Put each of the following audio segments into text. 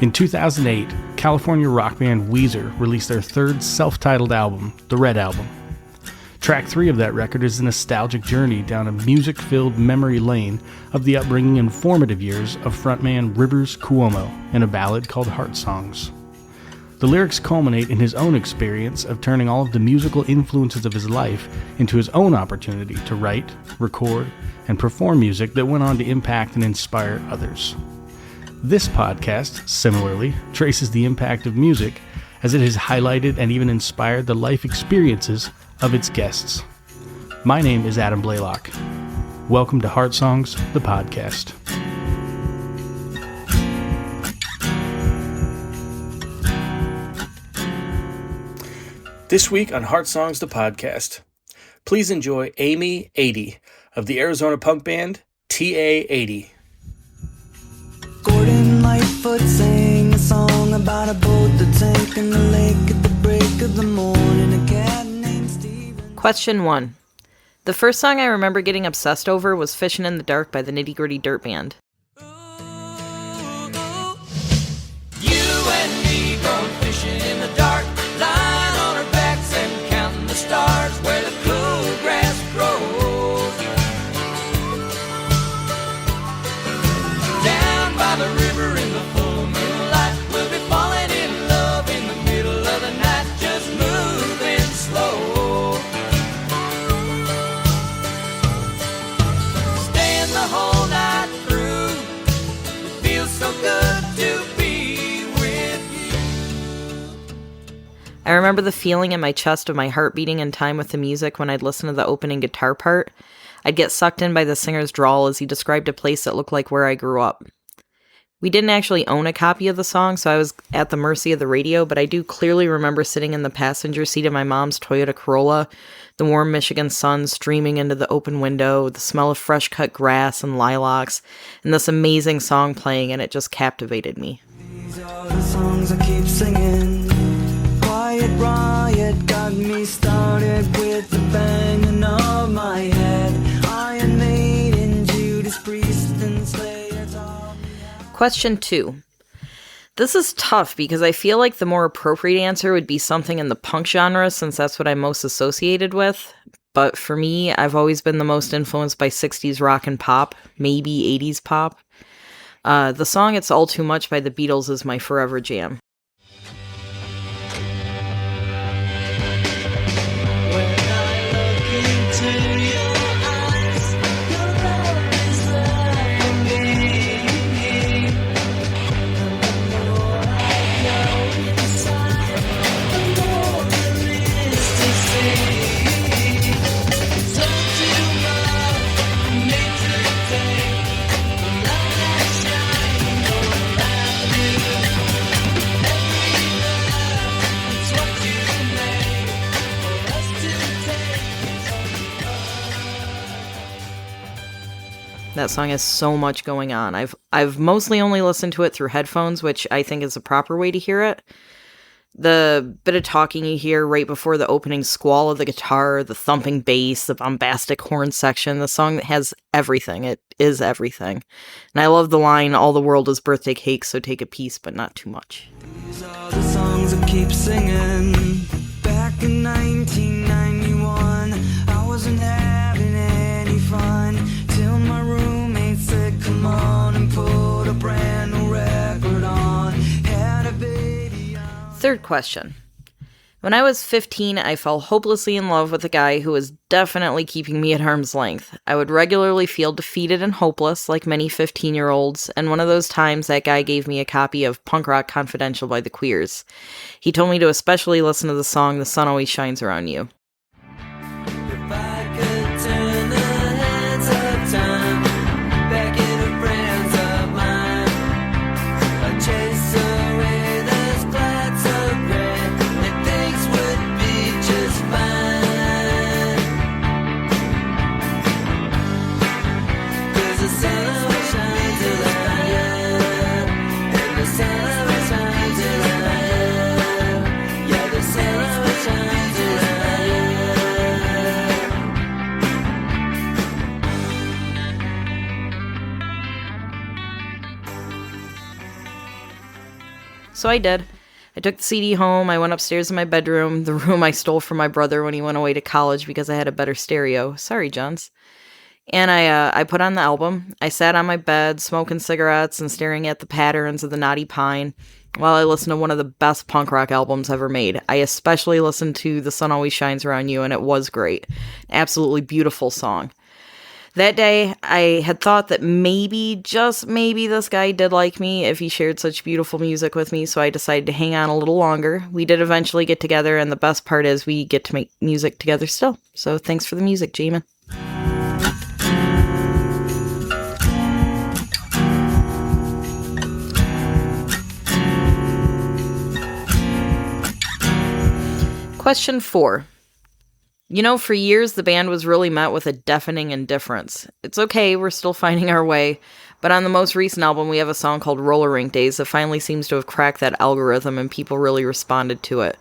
In 2008, California rock band Weezer released their third self-titled album, The Red Album. Track 3 of that record is a nostalgic journey down a music-filled memory lane of the upbringing and formative years of frontman Rivers Cuomo in a ballad called Heart Songs. The lyrics culminate in his own experience of turning all of the musical influences of his life into his own opportunity to write, record, and perform music that went on to impact and inspire others. This podcast, similarly, traces the impact of music as it has highlighted and even inspired the life experiences of its guests. My name is Adam Blaylock. Welcome to Heart Songs, the podcast. This week on Heart Songs, the podcast, please enjoy TA-80 of the Arizona punk band TA-80. Gordon Lightfoot sang a song about a boat that sank in the lake at the break of the morning. A cat named Steven. Question 1. The first song I remember getting obsessed over was Fishin' in the Dark by the Nitty Gritty Dirt Band. You and me going fishing in the dark, lying on our backs and counting the stars where the cool grass grows. Down by the river in the full moonlight, we'll be falling in love in the middle of the night, just moving slow. Staying the whole night through, it feels so good to be with you. I remember the feeling in my chest of my heart beating in time with the music when I'd listen to the opening guitar part. I'd get sucked in by the singer's drawl as he described a place that looked like where I grew up. We didn't actually own a copy of the song, so I was at the mercy of the radio, but I do clearly remember sitting in the passenger seat of my mom's Toyota Corolla, the warm Michigan sun streaming into the open window, the smell of fresh-cut grass and lilacs, and this amazing song playing, and it just captivated me. These are the songs I keep singing. Quiet Riot got me started with the banging of my head. Iron Maiden, Judas Priest, and Slayer taught me. Question 2. This is tough because I feel like the more appropriate answer would be something in the punk genre since that's what I'm most associated with. But for me, I've always been the most influenced by 60s rock and pop, maybe 80s pop. The song It's All Too Much by the Beatles is my forever jam. That song has so much going on. I've mostly only listened to it through headphones, which I think is the proper way to hear it. The bit of talking you hear right before the opening squall of the guitar, the thumping bass, the bombastic horn section, the song that has everything. It is everything. And I love the line, all the world is birthday cake, so take a piece, but not too much. These are the songs I keep singing. Back in 1991, I wasn't having any fun till my roommate said, come on and put a brand new record on. Had a baby on. Third question. When I was 15, I fell hopelessly in love with a guy who was definitely keeping me at arm's length. I would regularly feel defeated and hopeless, like many 15-year-olds, and one of those times that guy gave me a copy of Punk Rock Confidential by the Queers. He told me to especially listen to the song The Sun Always Shines Around You. If I could turn the hands of time back into friends of mine, I'd chase away those clouds of gray, and things would be just fine. 'Cause the sun always shines till I am, and the sun always shines till I am. Yeah, the sun always shines till I am. So I did. I took the CD home, I went upstairs in my bedroom, the room I stole from my brother when he went away to college because I had a better stereo. Sorry, Johns. And I put on the album. I sat on my bed, smoking cigarettes and staring at the patterns of the knotty pine while I listened to one of the best punk rock albums ever made. I especially listened to The Sun Always Shines Around You, and it was great. Absolutely beautiful song. That day, I had thought that maybe, just maybe, this guy did like me if he shared such beautiful music with me, so I decided to hang on a little longer. We did eventually get together, and the best part is we get to make music together still. So thanks for the music, Jamin. Question 4. You know, for years, the band was really met with a deafening indifference. It's okay, we're still finding our way, but on the most recent album, we have a song called Roller Rink Days that finally seems to have cracked that algorithm and people really responded to it.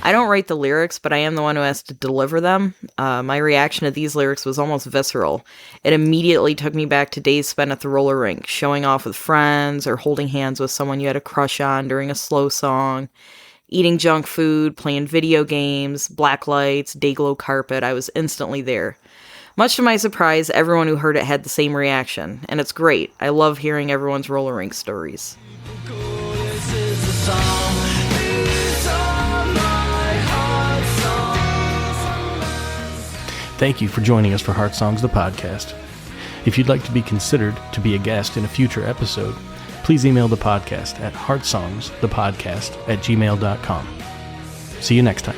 I don't write the lyrics, but I am the one who has to deliver them. My reaction to these lyrics was almost visceral. It immediately took me back to days spent at the roller rink, showing off with friends or holding hands with someone you had a crush on during a slow song, eating junk food, playing video games, black lights, day-glow carpet. I was instantly there. Much to my surprise, everyone who heard it had the same reaction, and it's great. I love hearing everyone's roller rink stories. Thank you for joining us for Heart Songs, the podcast. If you'd like to be considered to be a guest in a future episode, please email the podcast at heartsongsthepodcast@gmail.com. See you next time.